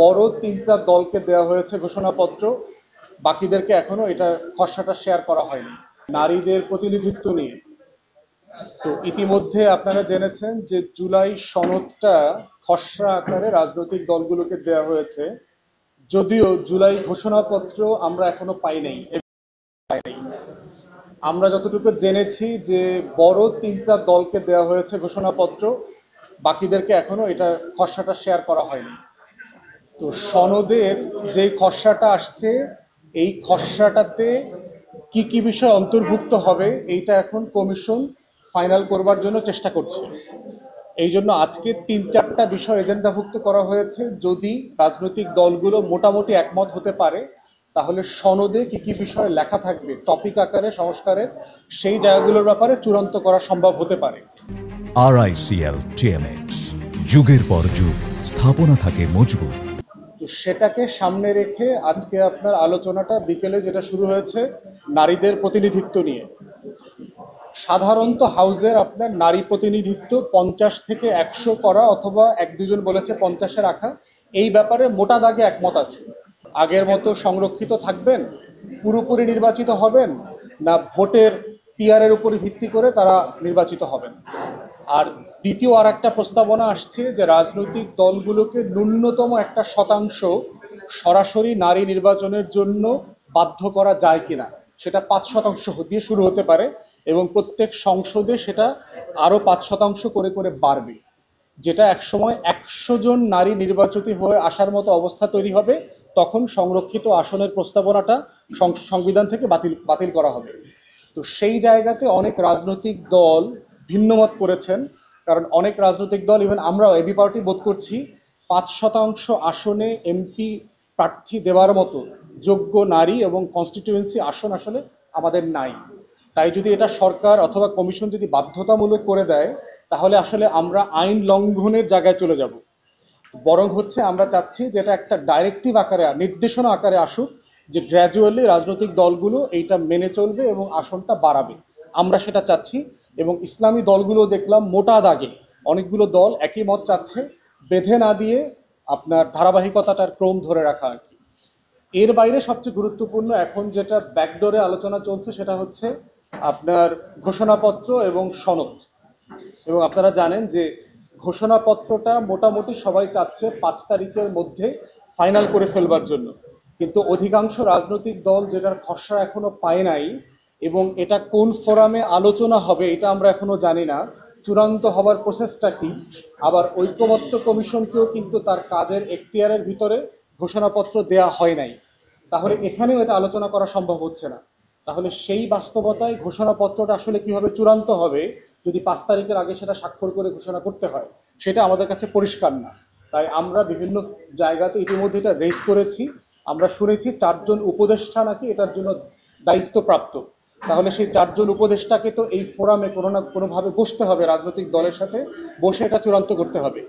বড় তিনটা দলকে দেওয়া হয়েছে ঘোষণাপত্র, বাকিদেরকে এখনো এটা খসড়াটা শেয়ার করা হয়নি নারীদের প্রতিনিধিত্ব নিয়ে। তো ইতিমধ্যে আপনারা জেনেছেন যে জুলাই সনদটা খসড়া আকারে রাজনৈতিক দলগুলোকে দেওয়া হয়েছে, যদিও জুলাই ঘোষণাপত্র আমরা এখনো পাই নাই। আমরা যতটুকু জেনেছি যে বড় তিনটা দলকে দেওয়া হয়েছে ঘোষণাপত্র, বাকিদেরকে এখনো এটা খসড়াটা শেয়ার করা হয়নি। তো সনদের যে খসড়াটা আসছে, এই খসড়াটাতে কি কি বিষয় অন্তর্ভুক্ত হবে এইটা এখন কমিশন ফাইনাল করবার জন্য চেষ্টা করছে। এই জন্য আজকে 3-4টা বিষয় এজেন্ডাভুক্ত করা হয়েছে। যদি রাজনৈতিক দলগুলো মোটামুটি একমত হতে পারে, তাহলে সনদে কি কি বিষয় লেখা থাকবে টপিক আকারে সংস্কারের, সেই জায়গাগুলোর ব্যাপারে চূড়ান্ত করা সম্ভব হতে পারে। RICL TMX, যুগের পর যুগ স্থাপনা থাকে মজবুত। তো সেটাকে সামনে রেখে আজকে আপনার আলোচনাটা বিকেলে যেটা শুরু হয়েছে নারীদের প্রতিনিধিত্ব নিয়ে। সাধারণত হাউজের আপনার নারী প্রতিনিধিত্ব 50 থেকে 100 করা, অথবা 1-2 জন বলেছে 50-এ রাখা, এই ব্যাপারে মোটা দাগে একমত আছে। আগের মতো সংরক্ষিত থাকবেন, পুরোপুরি নির্বাচিত হবেন, না ভোটের পিআরের উপর ভিত্তি করে তারা নির্বাচিত হবেন। আর দ্বিতীয় আর একটা প্রস্তাবনা আসছে যে রাজনৈতিক দলগুলোকে ন্যূনতম 1% সরাসরি নারী নির্বাচনের জন্য বাধ্য করা যায় কিনা, সেটা 5% দিয়ে শুরু হতে পারে এবং প্রত্যেক সংসদে সেটা আরো 5% করে করে বাড়বে, যেটা একসময় 100 জন নারী নির্বাচিত হয়ে আসার মতো অবস্থা তৈরি হবে। তখন সংরক্ষিত আসনের প্রস্তাবনাটা সংবিধান থেকে বাতিল করা হবে। তো সেই জায়গাতে অনেক রাজনৈতিক দল ভিন্নমত করেছেন, কারণ অনেক রাজনৈতিক দল, ইভেন আমরাও এবি পার্টি বোধ করছি 5% আসনে এমপি প্রার্থী দেওয়ার মতো যোগ্য নারী এবং কনস্টিটিউয়েন্সি আসন আসলে আমাদের নাই। তাই যদি এটা সরকার অথবা কমিশন যদি বাধ্যতামূলক করে দেয়, তাহলে আসলে আমরা আইন লঙ্ঘনের জায়গায় চলে যাব। বরং হচ্ছে আমরা চাচ্ছি যেটা একটা ডাইরেক্টিভ আকারে, নির্দেশনা আকারে আসুক, যে গ্র্যাজুয়ালি রাজনৈতিক দলগুলো এইটা মেনে চলবে এবং আসনটা বাড়াবে। আমরা সেটা চাচ্ছি। এবং ইসলামী দলগুলো দেখলাম মোটা দাগে অনেকগুলো দল একই মত চাচ্ছে, বেঁধে না দিয়ে আপনার ধারাবাহিকতাটার ক্রম ধরে রাখা আর কি। এর বাইরে সবচেয়ে গুরুত্বপূর্ণ এখন যেটা ব্যাকডোরে আলোচনা চলছে, সেটা হচ্ছে আপনার ঘোষণাপত্র এবং সনদ। এবং আপনারা জানেন যে ঘোষণাপত্রটা মোটামুটি সবাই চাচ্ছে 5 তারিখের মধ্যে ফাইনাল করে ফেলবার জন্য, কিন্তু অধিকাংশ রাজনৈতিক দল যেটার খসড়া এখনো পায় নাই, এবং এটা কোন ফোরামে আলোচনা হবে এটা আমরা এখনো জানি না, চূড়ান্ত হবার প্রসেসটা কি। আবার ঐকমত্য কমিশনকেও কিন্তু তার কাজের এখতিয়ারের ভিতরে ঘোষণাপত্র দেয়া হয় নাই, তাহলে এখানেও এটা আলোচনা করা সম্ভব হচ্ছে না। তাহলে সেই বাস্তবতায় ঘোষণাপত্রটা আসলে কিভাবে চূড়ান্ত হবে, যদি 5 তারিখের আগে সেটা স্বাক্ষর করে ঘোষণা করতে হয়, সেটা আমাদের কাছে পরিষ্কার না। তাই আমরা বিভিন্ন জায়গাতে ইতিমধ্যে এটা রেজ করেছি। আমরা শুনেছি 4 জন উপদেষ্টা নাকি এটার জন্য দায়িত্বপ্রাপ্ত। তাহলে সেই 4 জন উপদেষ্টাকে তো এই ফোরামে কোনো না কোনোভাবে বসতে হবে, রাজনৈতিক দলের সাথে বসে এটা চূড়ান্ত করতে হবে।